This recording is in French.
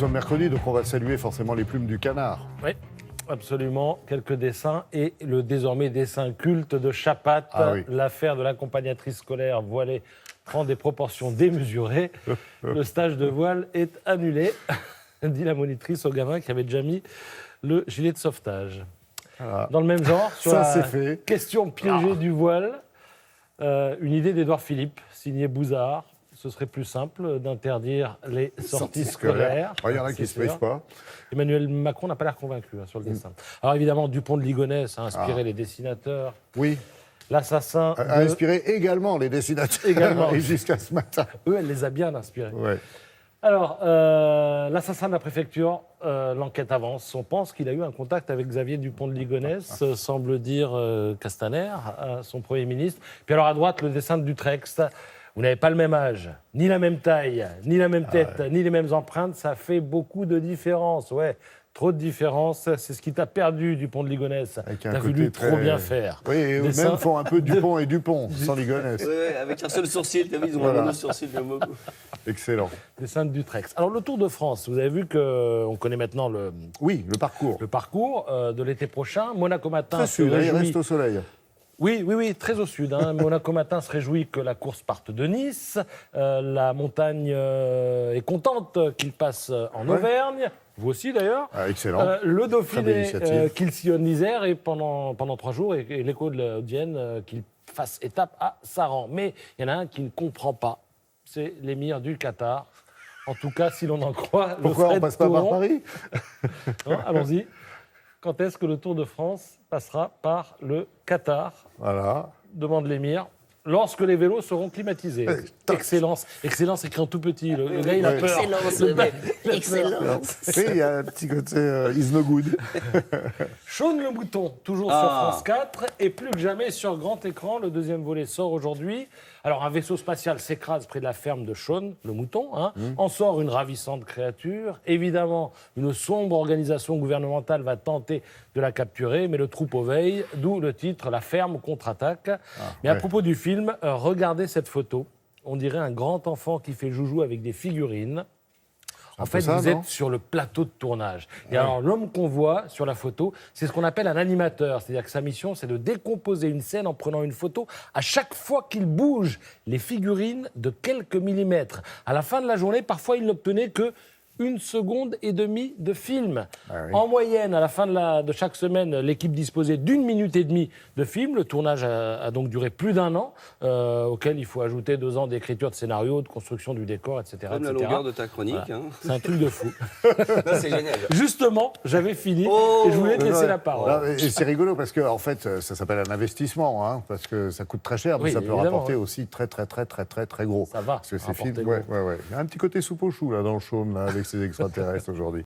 sommes mercredi, donc on va saluer forcément les plumes du canard. Oui, absolument. Quelques dessins et le désormais dessin culte de Chapat. L'affaire de l'accompagnatrice scolaire voilée prend des proportions démesurées. Le stage de voile est annulé, dit la monitrice au gamin qui avait déjà mis le gilet de sauvetage. Voilà. Dans le même genre, sur la question piégée du voile, une idée d'Édouard Philippe, signée Bouzard. Ce serait plus simple d'interdire les sorties scolaires. Il y en a qui ne se privent pas. Emmanuel Macron n'a pas l'air convaincu sur le dessin. Alors évidemment, Dupont de Ligonnès a inspiré les dessinateurs. Oui. L'assassin a inspiré également les dessinateurs. Également. Et jusqu'à ce matin. Eux, elle les a bien inspirés. Ouais. Alors, l'assassin de la préfecture, l'enquête avance. On pense qu'il a eu un contact avec Xavier Dupont de Ligonnès, semble dire Castaner, son Premier ministre. Puis alors à droite, le dessin de Dutrext. Vous n'avez pas le même âge, ni la même taille, ni la même tête, ni les mêmes empreintes. Ça fait beaucoup de différences. Ouais, trop de différences. C'est ce qui t'a perdu, Dupont de Ligonnès. T'as voulu trop bien faire. Oui, et eux-mêmes font un peu Dupont et Dupont, sans Ligonnès. Oui, avec un seul sourcil. T'as vu, ils ont un sourcil. Excellent. Dessin de Dutrext. Alors, le Tour de France, vous avez vu qu'on connaît maintenant le parcours. Le parcours de l'été prochain. Monaco Matin. Très sud, il reste au soleil. Oui, très au sud. Monaco Matin se réjouit que la course parte de Nice. La montagne est contente qu'il passe en Auvergne. Vous aussi, d'ailleurs. Excellent. Le Dauphiné qu'il sillonne l'Isère et pendant 3 jours, et l'Écho de la Haute-Vienne qu'il fasse étape à Saran. Mais il y en a un qui ne comprend pas. C'est l'émir du Qatar. En tout cas, si l'on en croit. Pourquoi on ne passe pas par Paris? Allons-y. Quand est-ce que le Tour de France passera par le Qatar? Voilà. Demande l'émir. Lorsque les vélos seront climatisés. Excellence. Excellence écrit en tout petit. Le gars, il a peur. Excellence. Oui, il y a un petit côté is no good. Shaun le mouton, toujours sur France 4, et plus que jamais sur grand écran. Le deuxième volet sort aujourd'hui. Alors, un vaisseau spatial s'écrase près de la ferme de Shaun, le mouton. En sort une ravissante créature. Évidemment, une sombre organisation gouvernementale va tenter de la capturer, mais le troupeau veille, d'où le titre « La ferme contre-attaque ». Mais à propos du film, regardez cette photo. On dirait un grand enfant qui fait joujou avec des figurines. En fait, vous êtes sur le plateau de tournage. Et alors, l'homme qu'on voit sur la photo, c'est ce qu'on appelle un animateur. C'est-à-dire que sa mission, c'est de décomposer une scène en prenant une photo à chaque fois qu'il bouge les figurines de quelques millimètres. À la fin de la journée, parfois, il n'obtenait que 1,5 seconde de film. En moyenne, à la fin de chaque semaine, l'équipe disposait d'1 minute et demie de film. Le tournage a donc duré plus d'1 an, auquel il faut ajouter 2 ans d'écriture de scénario, de construction du décor, etc. Comme la longueur de ta chronique. Voilà. C'est un truc de fou. C'est génial. Justement, j'avais fini et je voulais te laisser la parole. Et c'est rigolo parce que, en fait, ça s'appelle un investissement, parce que ça coûte très cher, mais ça peut rapporter aussi très gros. Ça va. Parce que ces films, il y a un petit côté soupe au chou là dans le Shaun, là, avec ces extraterrestres aujourd'hui.